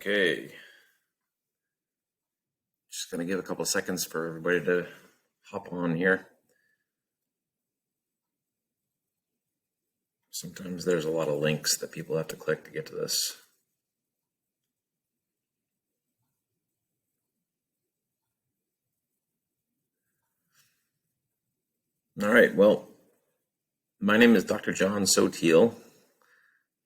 Okay, just gonna give a couple seconds for everybody to hop on here. Sometimes there's a lot of links that people have to click to get to this. All right, well, my name is Dr. John Sotil,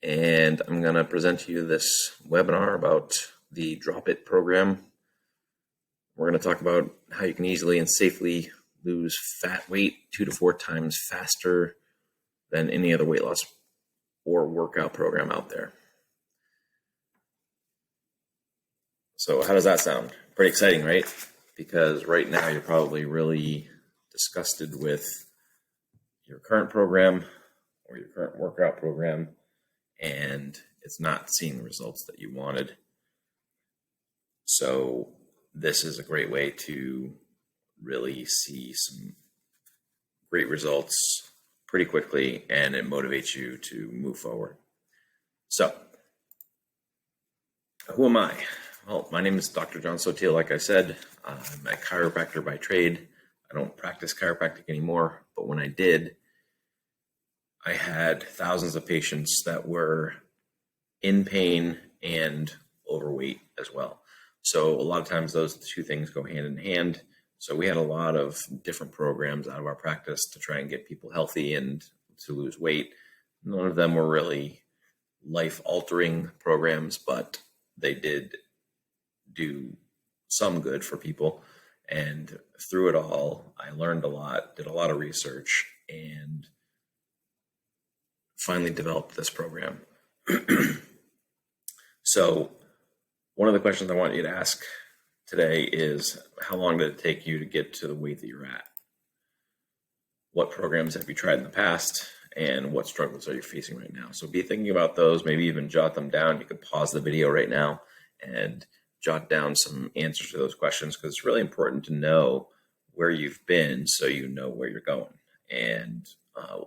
and I'm going to present to you this webinar about the Drop It program. We're going to talk about how you can easily and safely lose fat weight 2 to 4 times faster than any other weight loss or workout program out there. So how does that sound? Pretty exciting, right? Because right now you're probably really disgusted with your current program or your current workout program, and it's not seeing the results that you wanted. So this is a great way to really see some great results pretty quickly, and it motivates you to move forward. So who am I? Well, my name is Dr. John Sotil. Like I said, I'm a chiropractor by trade. I don't practice chiropractic anymore, but when I did, I had thousands of patients that were in pain and overweight as well. So a lot of times those two things go hand in hand. So we had a lot of different programs out of our practice to try and get people healthy and to lose weight. None of them were really life-altering programs, but they did do some good for people. And through it all, I learned a lot, did a lot of research, and finally developed this program. So one of the questions I want you to ask today is, how long did it take you to get to the weight that you're at? What programs have you tried in the past, and what struggles are you facing right now? So be thinking about those, maybe even jot them down. You could pause the video right now and jot down some answers to those questions, because it's really important to know where you've been so you know where you're going. And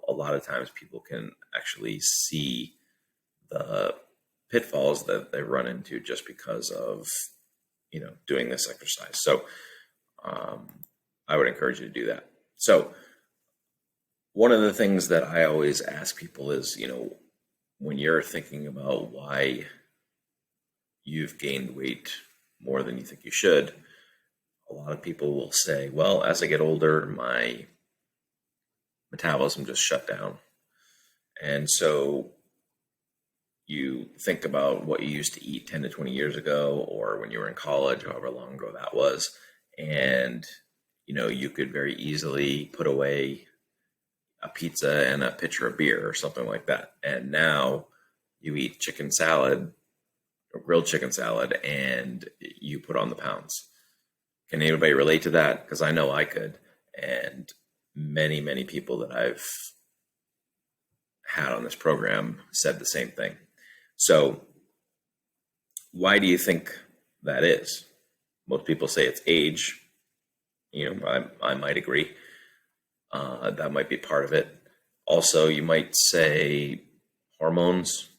a lot of times people can actually see the pitfalls that they run into just because of, doing this exercise. So I would encourage you to do that. So one of the things that I always ask people is, when you're thinking about why you've gained weight more than you think you should, a lot of people will say, well, as I get older, my metabolism just shut down. And so you think about what you used to eat 10 to 20 years ago, or when you were in college, however long ago that was. And, you could very easily put away a pizza and a pitcher of beer or something like that. And now you eat chicken salad or grilled chicken salad and you put on the pounds. Can anybody relate to that? Because I know I could. And many, many people that I've had on this program said the same thing. So why do you think that is? Most people say it's age. I might agree. That might be part of it. Also, you might say hormones.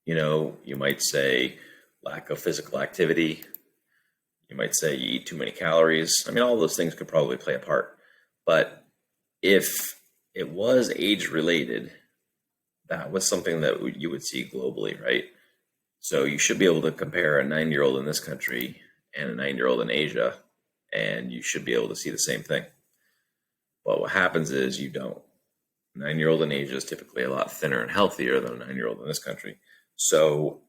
You might say lack of physical activity. You might say you eat too many calories. All those things could probably play a part. But if it was age related, that was something that you would see globally, right? So you should be able to compare a 9-year-old in this country and a 9-year-old in Asia, and you should be able to see the same thing. But what happens is you don't. A 9-year-old in Asia is typically a lot thinner and healthier than a 9-year-old in this country. So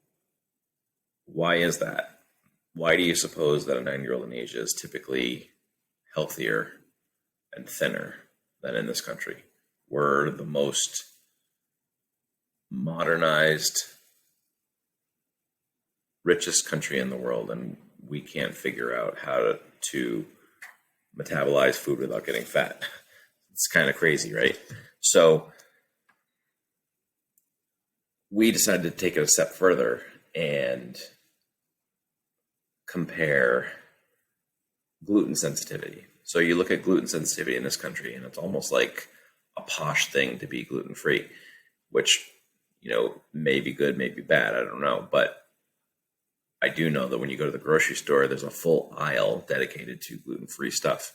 why is that? Why do you suppose that a 9-year-old in Asia is typically healthier and thinner than in this country? We're the most modernized, richest country in the world, and we can't figure out how to metabolize food without getting fat. It's kind of crazy, right? So we decided to take it a step further and compare gluten sensitivity. So you look at gluten sensitivity in this country, and it's almost like a posh thing to be gluten-free, which, may be good, may be bad, I don't know. But I do know that when you go to the grocery store, there's a full aisle dedicated to gluten-free stuff.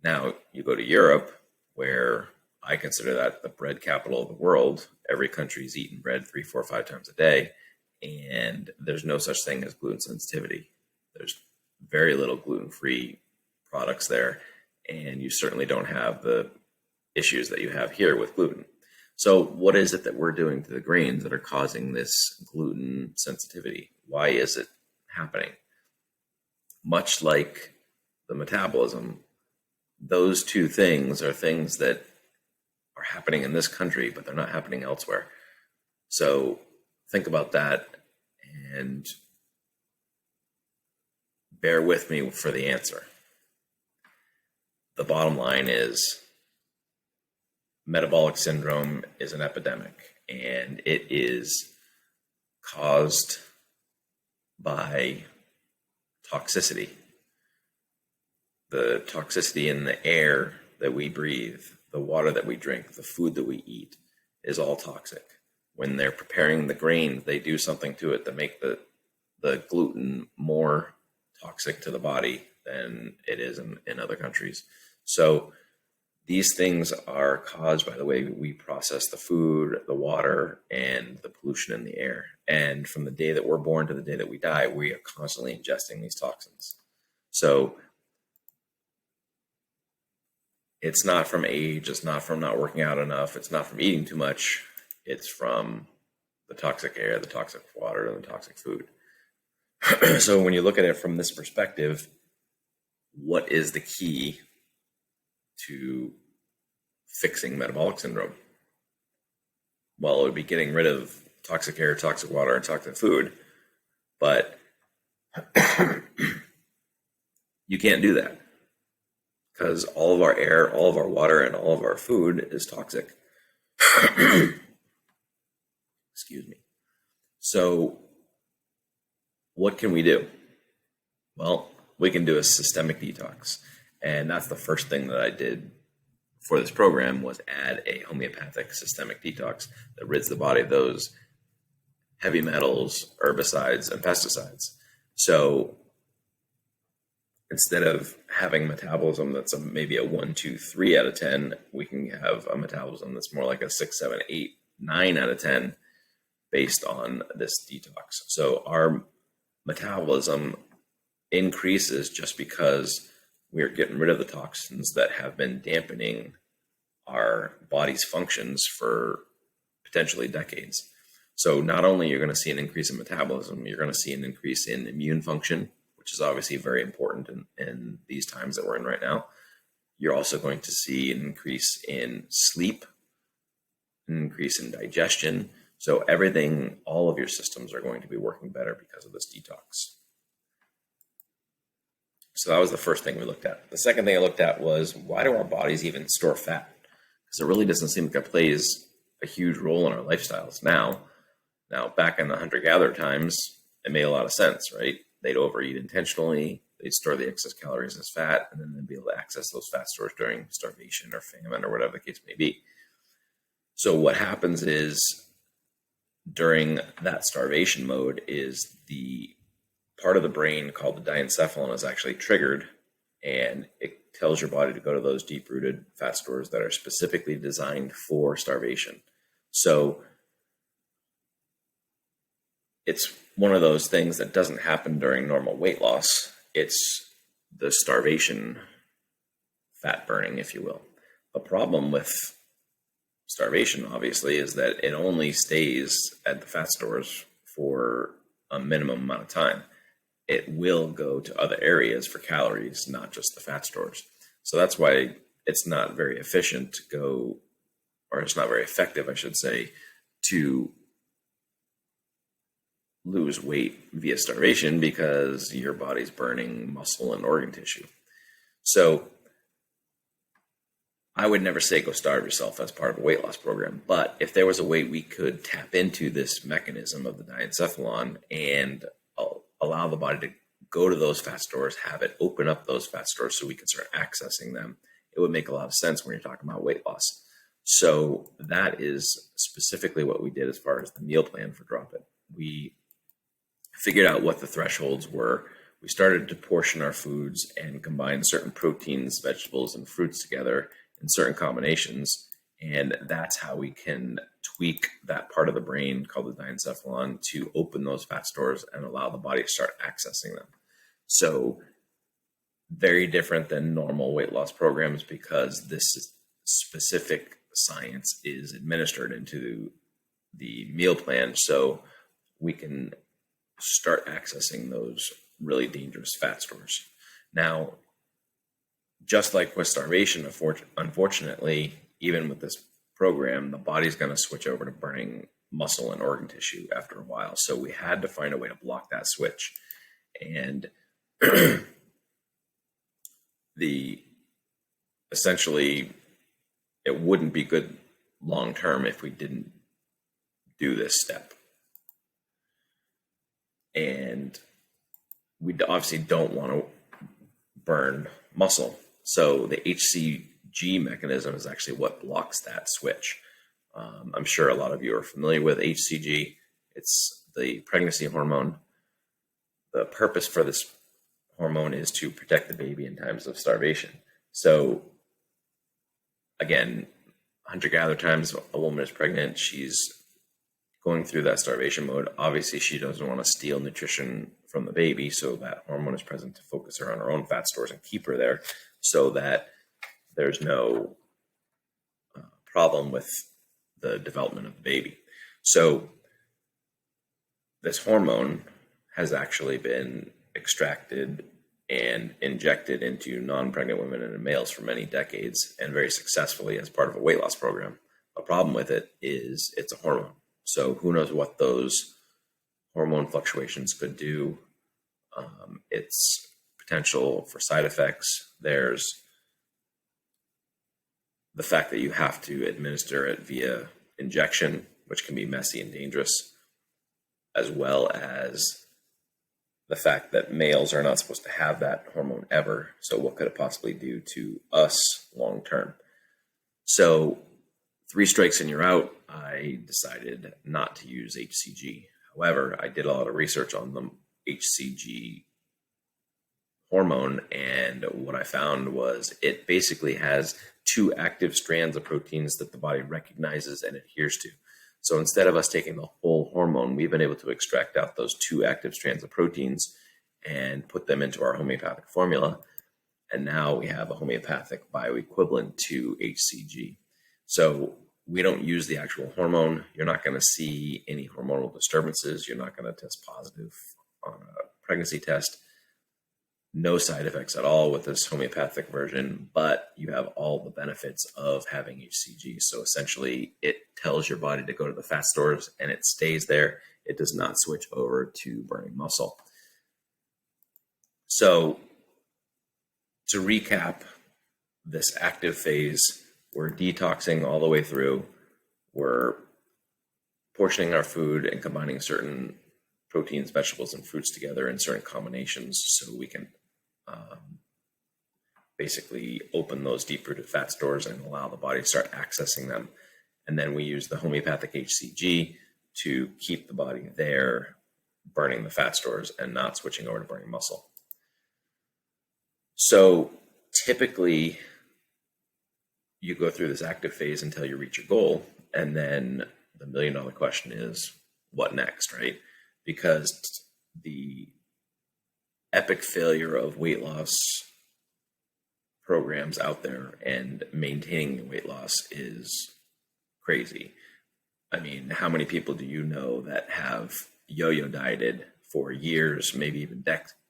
Now, you go to Europe, where I consider that the bread capital of the world. Every country's eating bread 3, 4, 5 times a day, and there's no such thing as gluten sensitivity. There's very little gluten-free products there, and you certainly don't have the issues that you have here with gluten. So what is it that we're doing to the grains that are causing this gluten sensitivity? Why is it happening? Much like the metabolism, those two things are things that are happening in this country, but they're not happening elsewhere. So think about that and bear with me for the answer. The bottom line is metabolic syndrome is an epidemic, and it is caused by toxicity. The toxicity in the air that we breathe, the water that we drink, the food that we eat is all toxic. When they're preparing the grain, they do something to it to make the gluten more toxic to the body than it is in other countries. So these things are caused by the way we process the food, the water, and the pollution in the air. And from the day that we're born to the day that we die, we are constantly ingesting these toxins. So it's not from age, it's not from not working out enough, it's not from eating too much, it's from the toxic air, the toxic water, and the toxic food. So when you look at it from this perspective, what is the key to fixing metabolic syndrome? Well, it would be getting rid of toxic air, toxic water, and toxic food, but you can't do that because all of our air, all of our water, and all of our food is toxic. Excuse me. So what can we do? Well, we can do a systemic detox. And that's the first thing that I did for this program was add a homeopathic systemic detox that rids the body of those heavy metals, herbicides, and pesticides. So instead of having metabolism that's maybe a 1, 2, 3 out of 10, we can have a metabolism that's more like a 6, 7, 8, 9 out of 10 based on this detox. So our metabolism increases just because we're getting rid of the toxins that have been dampening our body's functions for potentially decades. So not only you're going to see an increase in metabolism, you're going to see an increase in immune function, which is obviously very important in these times that we're in right now. You're also going to see an increase in sleep, an increase in digestion. So everything, all of your systems are going to be working better because of this detox. So that was the first thing we looked at. The second thing I looked at was, why do our bodies even store fat? Because it really doesn't seem like it plays a huge role in our lifestyles now. Now, back in the hunter-gatherer times, it made a lot of sense, right? They'd overeat intentionally, they'd store the excess calories as fat, and then they'd be able to access those fat stores during starvation or famine or whatever the case may be. So what happens is, during that starvation mode, is the part of the brain called the diencephalon is actually triggered, and it tells your body to go to those deep-rooted fat stores that are specifically designed for starvation. So it's one of those things that doesn't happen during normal weight loss. It's the starvation fat burning, if you will. The problem with starvation, obviously, is that it only stays at the fat stores for a minimum amount of time. It will go to other areas for calories, not just the fat stores. So that's why it's not very efficient to go, or it's not very effective, I should say, to lose weight via starvation, because your body's burning muscle and organ tissue. So I would never say go starve yourself as part of a weight loss program, but if there was a way we could tap into this mechanism of the diencephalon and allow the body to go to those fat stores, have it open up those fat stores so we can start accessing them, it would make a lot of sense when you're talking about weight loss. So that is specifically what we did as far as the meal plan for Drop It. We figured out what the thresholds were. We started to portion our foods and combine certain proteins, vegetables, and fruits together in certain combinations. And that's how we can tweak that part of the brain called the diencephalon to open those fat stores and allow the body to start accessing them. So very different than normal weight loss programs, because this specific science is administered into the meal plan, so we can start accessing those really dangerous fat stores. Now, just like with starvation, unfortunately, even with this program, the body's going to switch over to burning muscle and organ tissue after a while. So we had to find a way to block that switch. And essentially, it wouldn't be good long term if we didn't do this step. And we obviously don't want to burn muscle. So the HCG mechanism is actually what blocks that switch. I'm sure a lot of you are familiar with HCG. It's the pregnancy hormone. The purpose for this hormone is to protect the baby in times of starvation. So again, hunter-gatherer times, a woman is pregnant, she's going through that starvation mode. Obviously, she doesn't want to steal nutrition from the baby, so that hormone is present to focus her on her own fat stores and keep her there so that there's no problem with the development of the baby. So this hormone has actually been extracted and injected into non-pregnant women and males for many decades, and very successfully as part of a weight loss program. A problem with it is it's a hormone. So who knows what those hormone fluctuations could do. Its potential for side effects. There's the fact that you have to administer it via injection, which can be messy and dangerous, as well as the fact that males are not supposed to have that hormone ever. So what could it possibly do to us long term? So 3 strikes and you're out. I decided not to use HCG. However, I did a lot of research on the HCG hormone, and what I found was it basically has 2 active strands of proteins that the body recognizes and adheres to. So instead of us taking the whole hormone, we've been able to extract out those 2 active strands of proteins and put them into our homeopathic formula. And now we have a homeopathic bioequivalent to HCG. So we don't use the actual hormone. You're not going to see any hormonal disturbances. You're not going to test positive on a pregnancy test. No side effects at all with this homeopathic version, but you have all the benefits of having HCG. So essentially, it tells your body to go to the fat stores and it stays there. It does not switch over to burning muscle. So to recap this active phase, we're detoxing all the way through. We're portioning our food and combining certain proteins, vegetables, and fruits together in certain combinations so we can basically open those deep-rooted fat stores and allow the body to start accessing them. And then we use the homeopathic HCG to keep the body there, burning the fat stores and not switching over to burning muscle. So typically, you go through this active phase until you reach your goal. And then the $1 million question is, what next, right? Because the epic failure of weight loss programs out there and maintaining weight loss is crazy. I mean, how many people do you know that have yo-yo dieted for years, maybe even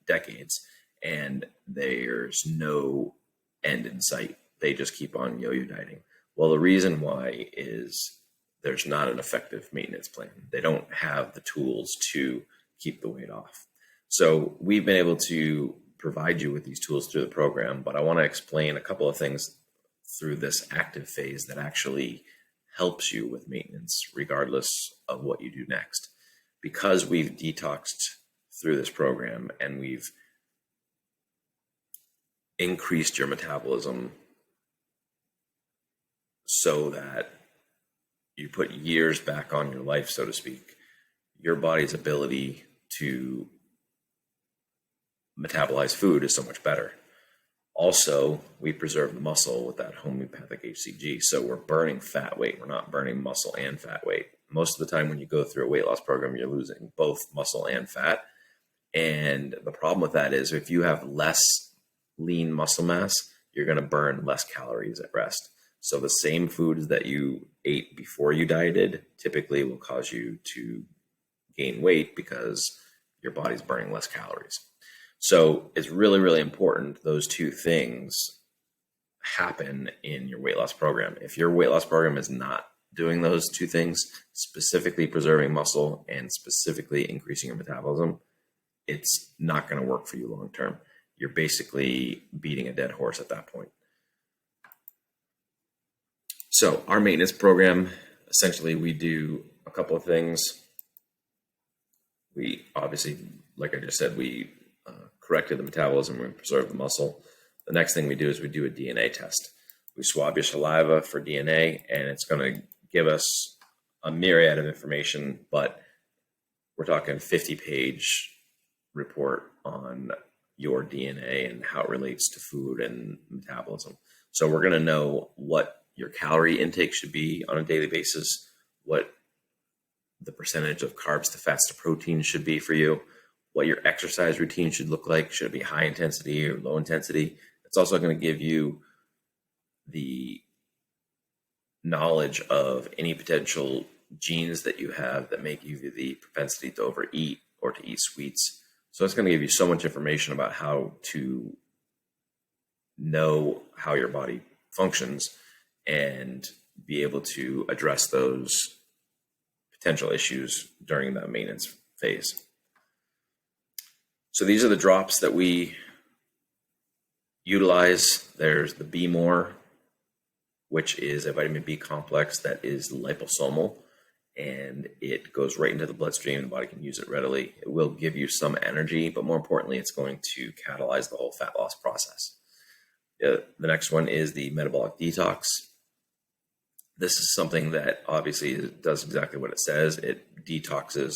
decades, and there's no end in sight? They just keep on yo-yo dieting. Well, the reason why is there's not an effective maintenance plan. They don't have the tools to keep the weight off. So we've been able to provide you with these tools through the program, but I want to explain a couple of things through this active phase that actually helps you with maintenance, regardless of what you do next. Because we've detoxed through this program and we've increased your metabolism so that you put years back on your life, so to speak, your body's ability to metabolize food is so much better. Also, we preserve the muscle with that homeopathic HCG. So we're burning fat weight. We're not burning muscle and fat weight. Most of the time when you go through a weight loss program, you're losing both muscle and fat. And the problem with that is if you have less lean muscle mass, you're going to burn less calories at rest. So the same foods that you ate before you dieted typically will cause you to gain weight because your body's burning less calories. So it's really, really important those two things happen in your weight loss program. If your weight loss program is not doing those two things, specifically preserving muscle and specifically increasing your metabolism, it's not going to work for you long term. You're basically beating a dead horse at that point. So our maintenance program, essentially we do a couple of things. We obviously, like I just said, we corrected the metabolism and preserve the muscle. The next thing we do is we do a DNA test. We swab your saliva for DNA, and it's going to give us a myriad of information, but we're talking 50-page report on your DNA and how it relates to food and metabolism. So we're going to know what your calorie intake should be on a daily basis, what the percentage of carbs to fats to protein should be for you, what your exercise routine should look like. Should it be high intensity or low intensity? It's also going to give you the knowledge of any potential genes that you have that make you the propensity to overeat or to eat sweets. So it's going to give you so much information about how to know how your body functions and be able to address those potential issues during that maintenance phase. So these are the drops that we utilize. There's the Be More, which is a vitamin B complex that is liposomal, and it goes right into the bloodstream. The body can use it readily. It will give you some energy, but more importantly, it's going to catalyze the whole fat loss process. The next one is the metabolic detox. This is something that obviously does exactly what it says. It detoxes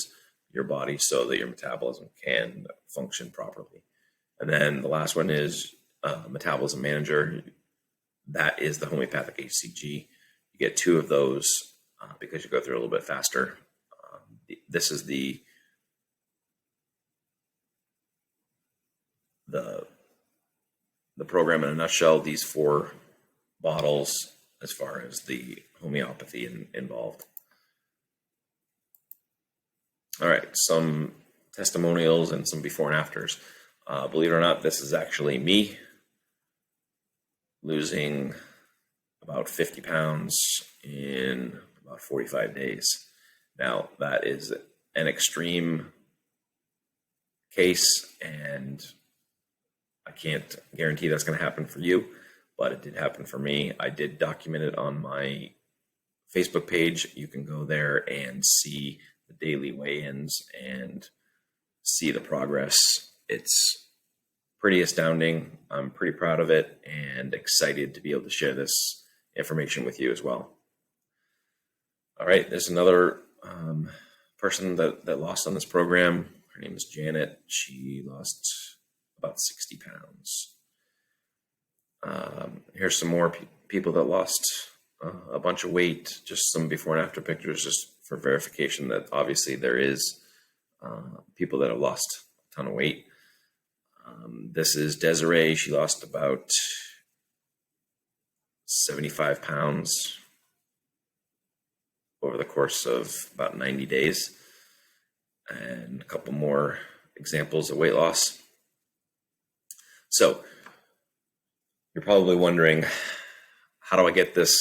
your body so that your metabolism can function properly. And then the last one is Metabolism Manager. That is the homeopathic HCG. You get 2 of those because you go through a little bit faster. This is the program in a nutshell. These 4 bottles as far as the homeopathy involved. All right, some testimonials and some before and afters. Believe it or not, this is actually me losing about 50 pounds in about 45 days. Now, that is an extreme case, and I can't guarantee that's going to happen for you, but it did happen for me. I did document it on my Facebook page. You can go there and see the daily weigh-ins and see the progress. It's pretty astounding. I'm pretty proud of it and excited to be able to share this information with you as well. All right, there's another person that lost on this program. Her name is Janet. She lost about 60 pounds. Here's some more people that lost a bunch of weight, just some before and after pictures, just for verification that obviously there is people that have lost a ton of weight. This is Desiree. She lost about 75 pounds over the course of about 90 days. And a couple more examples of weight loss. So you're probably wondering, how do I get this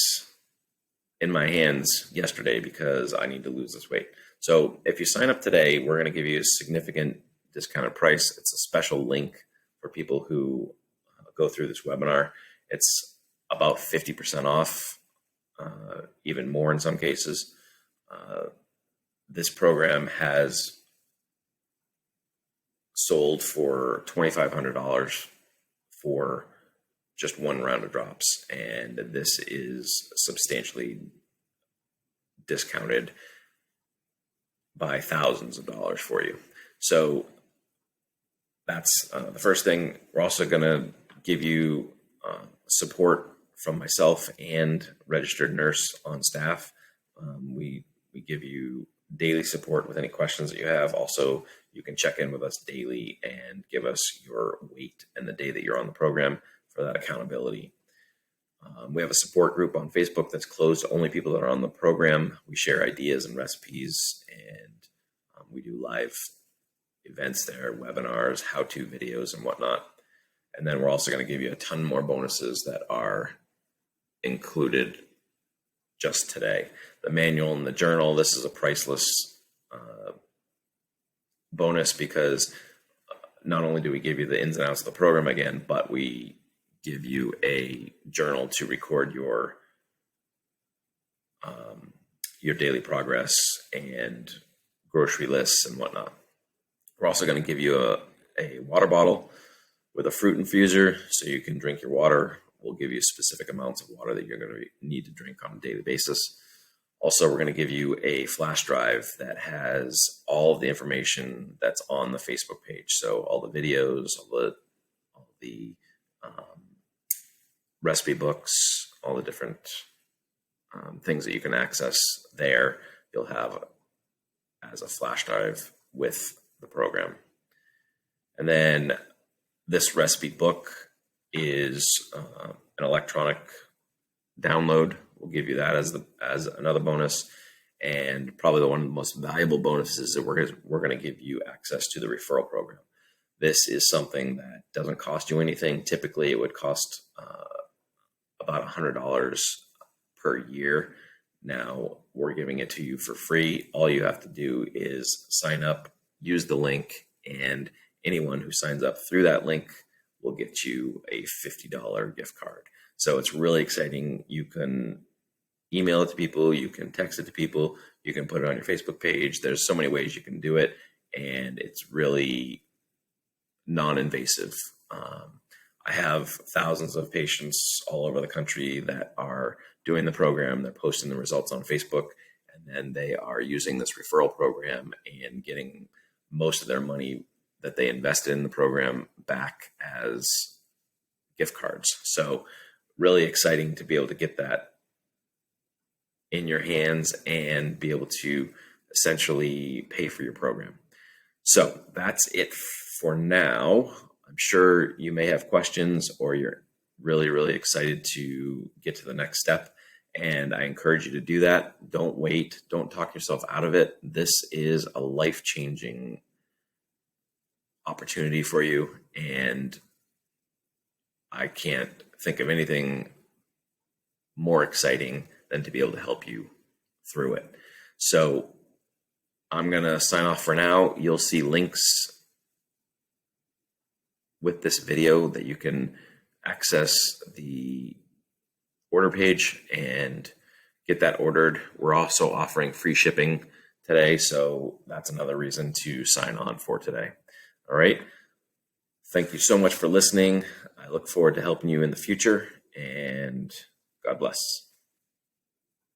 in my hands yesterday because I need to lose this weight? So if you sign up today, we're going to give you a significant discounted price. It's a special link for people who go through this webinar. It's about 50% off, even more in some cases. This program has sold for $2,500 for just one round of drops, and this is substantially discounted by thousands of dollars for you. So that's the first thing. We're also going to give you support from myself and registered nurse on staff. We give you daily support with any questions that you have. Also, you can check in with us daily and give us your weight and the day that you're on the program for that accountability. We have a support group on Facebook that's closed to only people that are on the program. We share ideas and recipes, and we do live events there, webinars, how-to videos, and whatnot. And then we're also going to give you a ton more bonuses that are included just today. The manual and the journal, this is a priceless bonus, because not only do we give you the ins and outs of the program again, but we give you a journal to record your daily progress and grocery lists and whatnot. We're also going to give you a water bottle with a fruit infuser so you can drink your water. We'll give you specific amounts of water that you're going to need to drink on a daily basis. Also, we're going to give you a flash drive that has all of the information that's on the Facebook page. So all the videos, all the recipe books, all the different things that you can access there, you'll have as a flash drive with the program. And then this recipe book is an electronic download. We'll give you that as another bonus. And probably one of the most valuable bonuses is that we're going to give you access to the referral program. This is something that doesn't cost you anything. Typically, it would cost about $100 per year. Now we're giving it to you for free. All you have to do is sign up, use the link, and anyone who signs up through that link will get you a $50 gift card. So it's really exciting. You can email it to people, you can text it to people, you can put it on your Facebook page. There's so many ways you can do it, and it's really non-invasive. I have thousands of patients all over the country that are doing the program. They're posting the results on Facebook, and then they are using this referral program and getting most of their money that they invested in the program back as gift cards. So really exciting to be able to get that in your hands and be able to essentially pay for your program. So that's it for now. I'm sure you may have questions, or you're really, really excited to get to the next step. And I encourage you to do that. Don't wait. Don't talk yourself out of it. This is a life-changing opportunity for you. And I can't think of anything more exciting than to be able to help you through it. So I'm going to sign off for now. You'll see links with this video that you can access the order page and get that ordered. We're also offering free shipping today, so that's another reason to sign on for today. All right. Thank you so much for listening. I look forward to helping you in the future, and God bless.